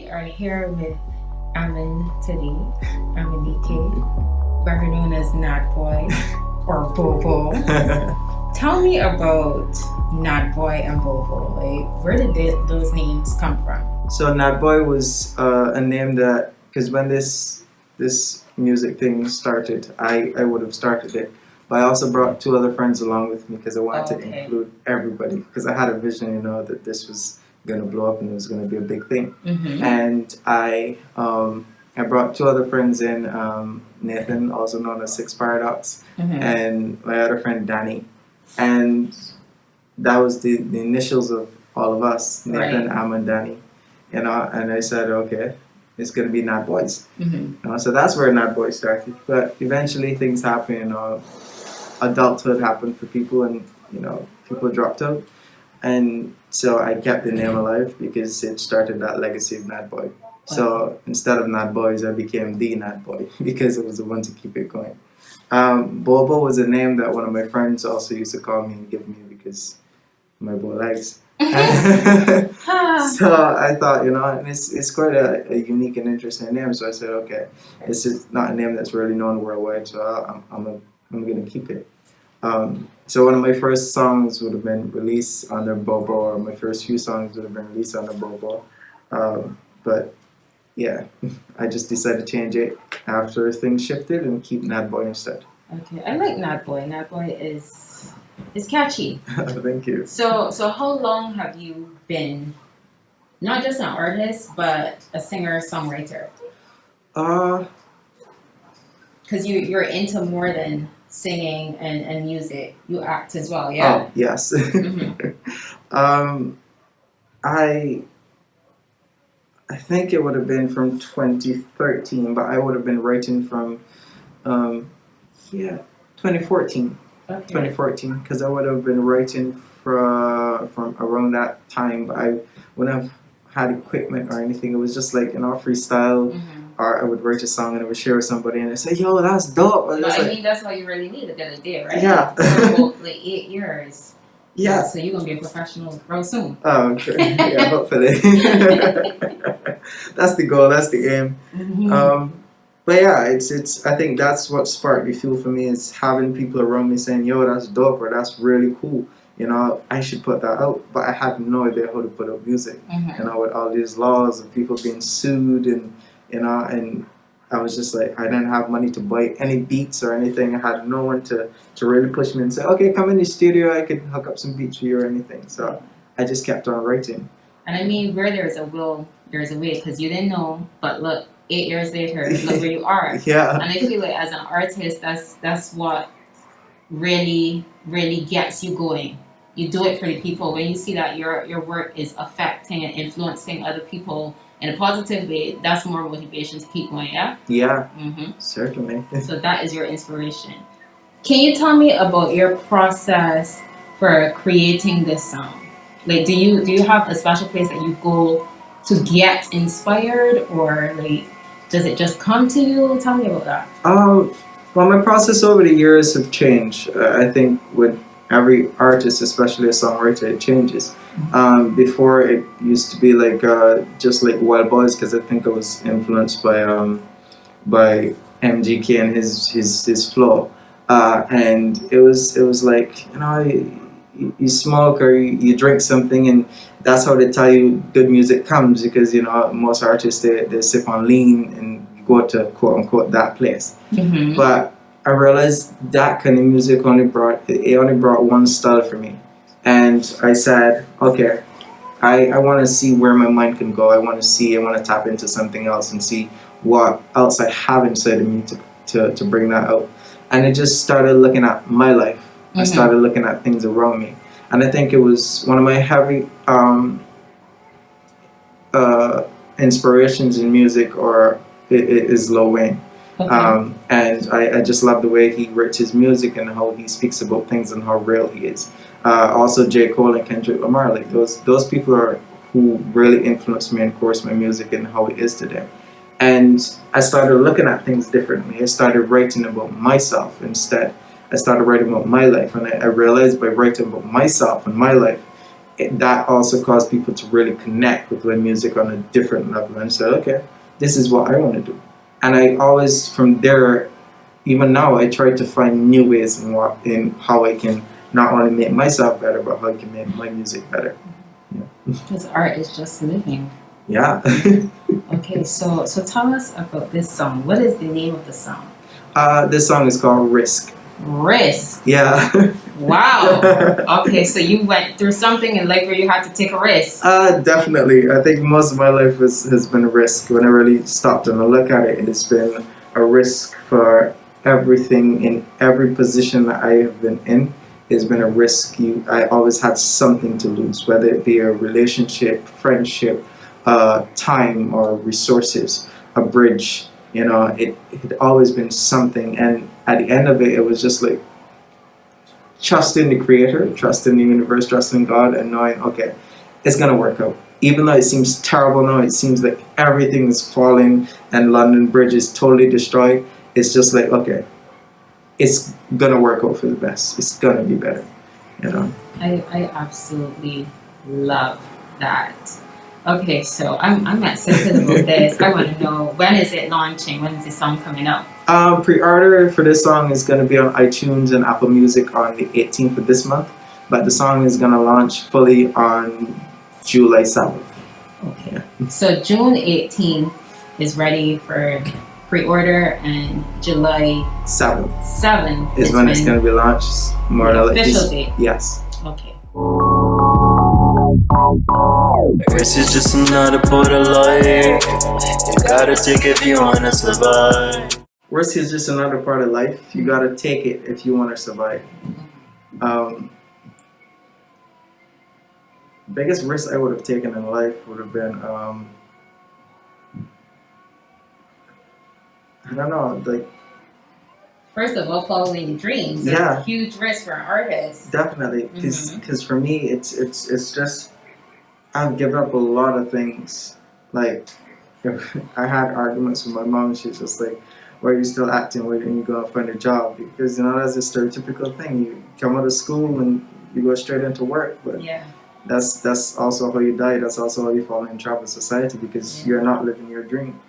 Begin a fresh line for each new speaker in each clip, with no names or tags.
are here with Amin today, Amin DK, better known as Nad Boy or Bobo. Tell me about Nad Boy and Bobo. Like, where did those names come from?
So N.A.D Boy was a name that, because when this music thing started, I would have started it, but I also brought two other friends along with me because I wanted to include everybody, because I had a vision, that this was going to blow up and it was going to be a big thing.
Mm-hmm.
And I brought two other friends in, Nathan, also known as Six Paradox, and my other friend Danny, and that was the initials of all of us, Nathan,
Right.
Am, and Danny. And I said, okay, it's going to be N.A.D Boys.
Mm-hmm.
So that's where N.A.D Boys started. But eventually things happen, adulthood happened for people, and, people dropped out. And so I kept the name alive because it started that legacy of N.A.D Boy. So instead of N.A.D Boys, I became the N.A.D Boy because it was the one to keep it going. Bobo was a name that one of my friends also used to call me and give me because my boy legs. So I thought, it's quite a unique and interesting name. So I said, okay, this is not a name that's really known worldwide, so I'm going to keep it. So one of my first songs would have been released under Bobo, or my first few songs would have been released under Bobo. But yeah, I just decided to change it after things shifted and keep N.A.D Boy instead.
Okay, I like N.A.D Boy. N.A.D Boy is catchy.
Thank you.
So how long have you been not just an artist but a singer songwriter? Because you're into more than singing and music. You act as well, yeah?
Oh, yes.
Mm-hmm.
I think it would have been from 2013, but I would have been writing from 2014.
Okay.
2014, because I would have been writing from around that time, but I wouldn't have had equipment or anything. It was just like, freestyle, or I would write a song and I would share with somebody and they say, yo, that's dope.
But I mean, that's all you really need to get a day, right?
Yeah.
For about like 8 years.
Yeah.
So you're going to be a professional real soon.
Oh, okay. Yeah, hopefully. That's the goal, that's the aim.
Mm-hmm.
But yeah, it's. I think that's what sparked the fuel for me, is having people around me saying, "Yo, that's dope," or "That's really cool." I should put that out, but I had no idea how to put out music. With all these laws and people being sued, and and I was just like, I didn't have money to buy any beats or anything. I had no one to really push me and say, "Okay, come in the studio. I could hook up some beats for you," or anything. So I just kept on writing.
And I mean, where there's a will, there's a way, because you didn't know, but look. 8 years later, look where you are.
Yeah.
And I feel like as an artist, that's what really, really gets you going. You do it for the people. When you see that your work is affecting and influencing other people in a positive way, that's more motivation to keep going, yeah?
Yeah,
Mm-hmm.
certainly.
So that is your inspiration. Can you tell me about your process for creating this song? Like, do you have a special place that you go to get inspired, or like, does it just come to you? Tell me about that.
Well, my process over the years have changed. I think with every artist, especially a songwriter, it changes. Before it used to be like just like Wild Boys, because I think I was influenced by MGK and his flow, and it was like you smoke or you drink something, and that's how they tell you good music comes, because most artists they sip on lean and go to quote unquote that place. But I realized that kind of music only brought one style for me, and I said, okay, I want to see where my mind can go. I want to tap into something else and see what else I have inside of me to bring that out. And I just started looking at my life. I started looking at things around me, and I think it was one of my heavy inspirations in music, or it is Lil Wayne. And I just love the way he writes his music and how he speaks about things and how real he is. Also J. Cole and Kendrick Lamar, like those people are who really influenced me and course my music and how it is today. And I started looking at things differently. I started writing about myself instead. I started writing about my life, and I realized by writing about myself and my life, that also caused people to really connect with my music on a different level and say, okay, this is what I want to do. And I always, from there, even now, I try to find new ways in how I can not only make myself better, but how I can make my music better.
Because art is just living.
Yeah.
Okay, so tell us about this song. What is the name of the song?
This song is called Risk.
Risk.
Yeah.
Wow. Okay, so you went through something in life where you had to take a risk.
Definitely. I think most of my life has been a risk. When I really stopped and I look at it, it's been a risk for everything in every position that I have been in. It's been a risk. I always had something to lose, whether it be a relationship, friendship, time, or resources, a bridge. It had always been something. And at the end of it, it was just like trusting the Creator, trusting the universe, trusting God, and knowing, okay, it's gonna work out. Even though it seems terrible now, it seems like everything is falling and London Bridge is totally destroyed. It's just like, okay, it's gonna work out for the best. It's gonna be better.
I absolutely love that. Okay, so I'm excited about this. I want to know, when is it launching? When is the song coming out?
Pre-order for this song is going to be on iTunes and Apple Music on the 18th of this month, but the song is going to launch fully on July 7th.
Okay. So June 18th is ready for pre-order, and July 7th
is when it's going to be launched. More
the
like
official date.
Yes.
Okay.
This is just another part of life. You gotta take it if you wanna survive.
Risk is just another part of life. You gotta take it if you want to survive. Biggest risk I would have taken in life would have been, I don't know, like.
First of all, following your dreams.
Yeah.
It's a huge risk for an artist.
Definitely, because for me, it's just I've given up a lot of things. Like, I had arguments with my mom. She's just like, "Why are you still acting? Why didn't you go and find a job?" Because that's a stereotypical thing. You come out of school and you go straight into work. But
yeah,
that's also how you die. That's also how you fall in trouble with society, because you're not living your dream.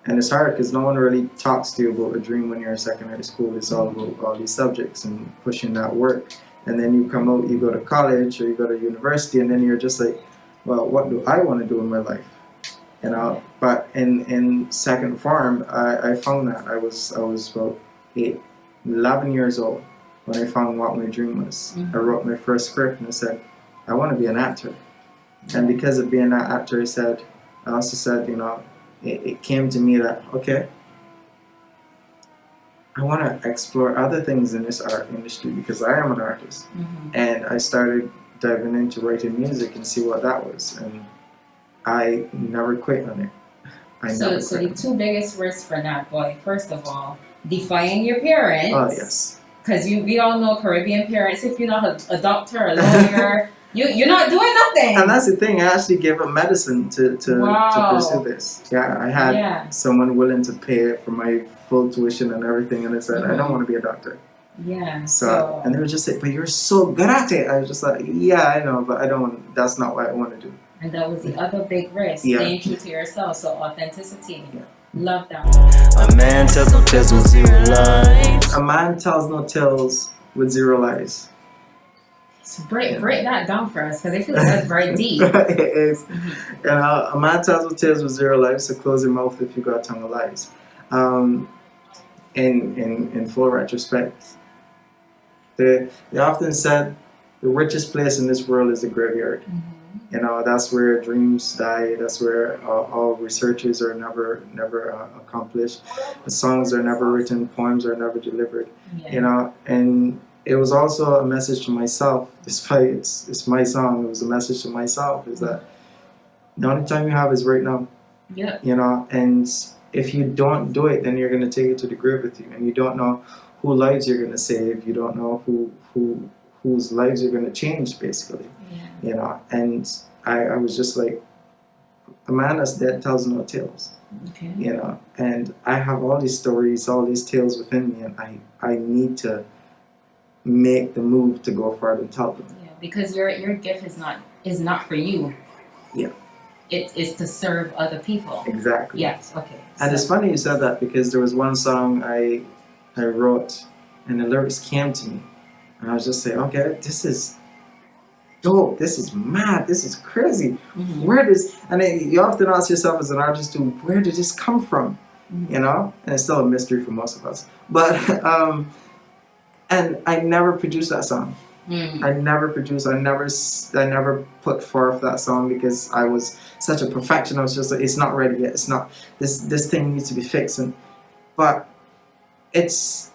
And it's hard because no one really talks to you about a dream when you're in secondary school. It's all about all these subjects and pushing that work. And then you come out, you go to college or you go to university, and then you're just like, well, what do I want to do in my life? But in second form, I found that I was about 11 years old when I found what my dream was. I wrote my first script and I said, I want to be an actor. And because of being that actor, I also said, it came to me that, okay, I want to explore other things in this art industry because I am an artist. And I started diving into writing music and see what that was. And I never quit on it.
So the two biggest risks for that boy, first of all, defying your parents.
Oh, yes.
Because we all know Caribbean parents, if you're not a doctor, a lawyer, you're not doing nothing.
And that's the thing. I actually gave up medicine to pursue this. Yeah, I had someone willing to pay for my full tuition and everything, and I said, I don't want to be a doctor.
Yeah.
So and they were just like, but you're so good at it. I was just like, yeah, I know, but I don't. That's not what I want to do.
And that was the other big risk, staying true to yourself. So authenticity.
Yeah.
Love that.
A man tells no tales with zero lies.
A man tells no tales with zero lies.
So break that down for us, because I feel like that's very deep.
It is. A man tells no tales with zero lies, so close your mouth if you got a tongue of lies. In full retrospect, they often said the richest place in this world is the graveyard. That's where dreams die. That's where all researches are never accomplished. The songs are never written. Poems are never delivered. And it was also a message to myself. Despite it's my song, it was a message to myself. Is that the only time you have is right now.
Yeah.
And if you don't do it, then you're going to take it to the grave with you, and you don't know who lives you're going to save. You don't know whose lives you're going to change, basically. And I was just like, a man that's dead tells no tales.
Okay.
And I have all these stories, all these tales within me, and I need to make the move to go further and tell them.
Yeah, because your gift is not is not for you.
Yeah.
It is to serve other people.
Exactly.
Yes. Okay.
And it's funny you said that because there was one song I wrote, and the lyrics came to me, and I was just saying, okay, this is dope. This is mad. This is crazy.
Mhm.
Where does and you often ask yourself as an artist, too, where did this come from?
Mhm.
You know, and it's still a mystery for most of us. But and I never produced that song.
Mm.
I never produced. I never put forth that song because I was such a perfectionist. I was just like, it's not ready yet. It's not. This thing needs to be fixed. But it's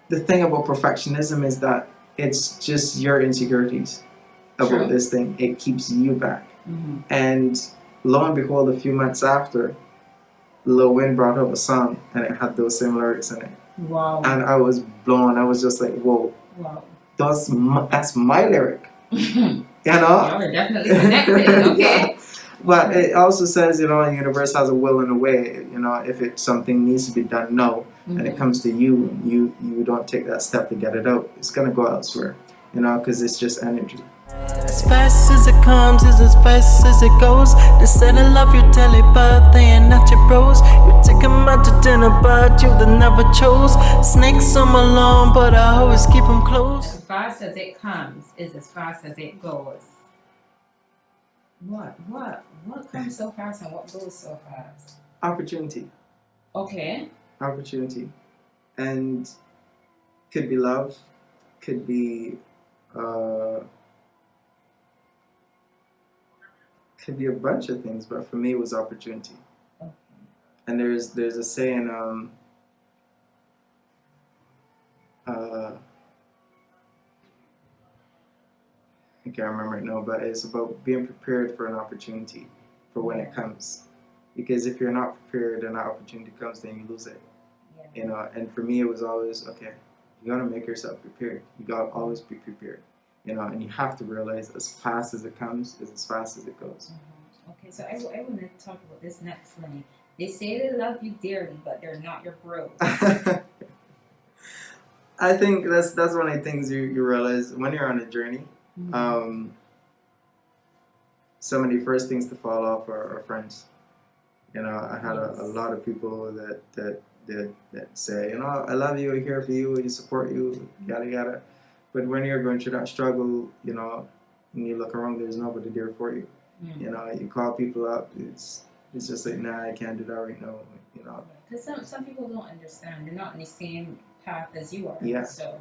the thing about perfectionism is that it's just your insecurities about
True.
this thing. It keeps you back.
Mhm.
And lo and behold, a few months after, Lil Wayne brought up a song and it had those same lyrics in it.
Wow.
And I was blown. I was just like, whoa,
Wow.
that's my lyric.
You
You know?
are definitely connected. Okay.
Yeah. But it also says, you know, the universe has a will and a way. You know, if it something needs to be done now, and it
Mhm.
comes to you, you don't take that step to get it out, it's gonna go elsewhere. You know, because it's just energy.
As fast as it comes is as fast as it goes. They said I love you daily, but they ain't not your bros. You take 'em out to dinner, but you the never chose. Snakes on my lawn, but I always keep 'em close.
As fast as it comes is as fast as it goes. What comes so fast and what goes so fast?
Opportunity.
Okay.
Opportunity. And could be love, could be a bunch of things, but for me it was opportunity.
Okay.
And there's a saying, I can't remember it now, but it's about being prepared for an opportunity for when it comes. Because if you're not prepared and that opportunity comes, then you lose it.
Yeah.
You know, and for me it was always, okay, you gotta make yourself prepared. You gotta always be prepared. You know, and you have to realize as fast as it comes is as fast as it goes.
Mhm. Okay, so I want to talk about this next line. They say they love you dearly, but they're not your bros.
I think that's one of the things you realize when you're on a journey.
Mhm.
Some of the first things to fall off are friends. You know, I had a
Yes.
lot of people that say, you know, I love you, I'm here for you, I support you, yada yada. But when you're going through that struggle, you know, and you look around, there's nobody there for you.
Mhm.
You know, you call people up, it's just like, nah, I can't do that right now. You know.
Because some people don't understand. They're not on the same path as you are.
Yeah.
So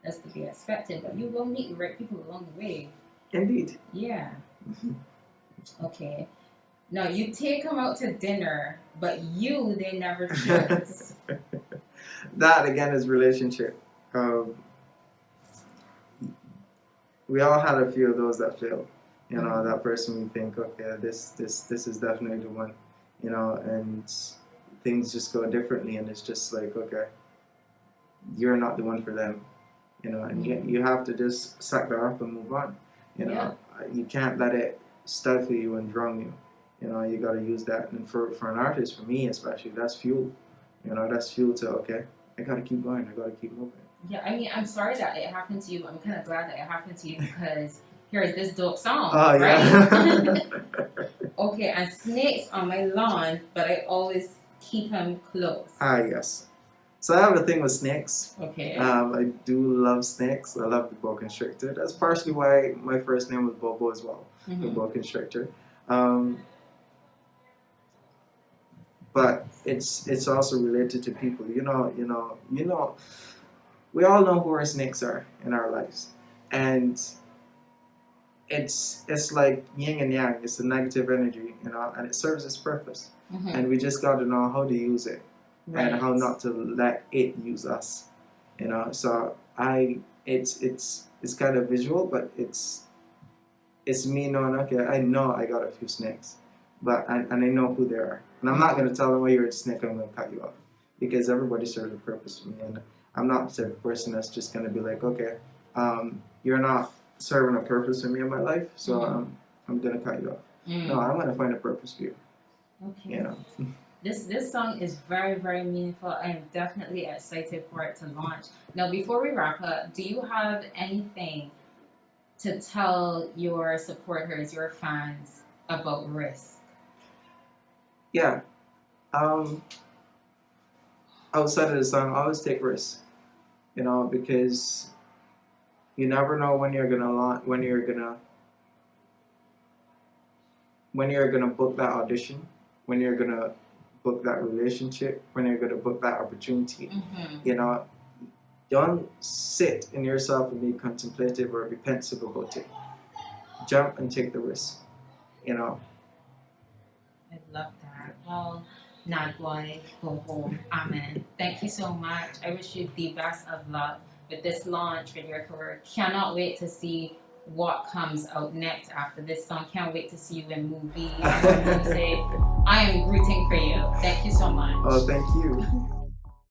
that's to be expected. But you will meet the right people along the way.
Indeed.
Yeah. Okay. Now you take them out to dinner, but they never chose.
That again is relationship. We all had a few of those that failed. You know, that person you think, okay, this is definitely the one. You know, and things just go differently, and it's just like, okay, you're not the one for them. You know, and you have to just suck that up and move on. You know, you can't let it stifle you and drown you. You know, you got to use that. And for an artist, for me especially, that's fuel. You know, that's fuel to, okay, I got to keep going. I got to keep moving.
Yeah, I mean, I'm sorry that it happened to you. I'm kind of glad that it happened to you because here's this dope song,
Oh,
right?
yeah.
Okay, and snakes on my lawn, but I always keep them close.
Ah, yes. So I have a thing with snakes.
Okay.
I do love snakes. I love the boa constrictor. That's partially why my first name was Bobo as well, the boa constrictor. But it's also related to people. You know. We all know who our snakes are in our lives, and it's like yin and yang. It's a negative energy, you know, and it serves its purpose. And we just got to know how to use it, and how not to let it use us, you know. So it's kind of visual, but it's me knowing, okay, I know I got a few snakes, but and I know who they are, and I'm not gonna tell them, well, you're a snake, I'm gonna cut you off, because everybody serves a purpose for me, and I'm not the type of person that's just gonna be like, okay, you're not serving a purpose for me in my life, so I'm gonna cut you off. No, I'm gonna find a purpose for you.
Okay.
You know.
This song is very, very meaningful. I'm definitely excited for it to launch. Now, before we wrap up, do you have anything to tell your supporters, your fans about risk?
Yeah. Outside of the song, always take risks. Because you never know when you're gonna book that audition, when you're gonna book that relationship, when you're gonna book that opportunity. Don't sit in yourself and be contemplative or be pensive about it. Jump and take the risk.
I love that. Well, N.A.D boy, go home. Amen. Thank you so much. I wish you the best of luck with this launch, with your career. Cannot wait to see what comes out next after this song. Can't wait to see you in movies, music. I am rooting for you. Thank you so much.
Oh, thank you.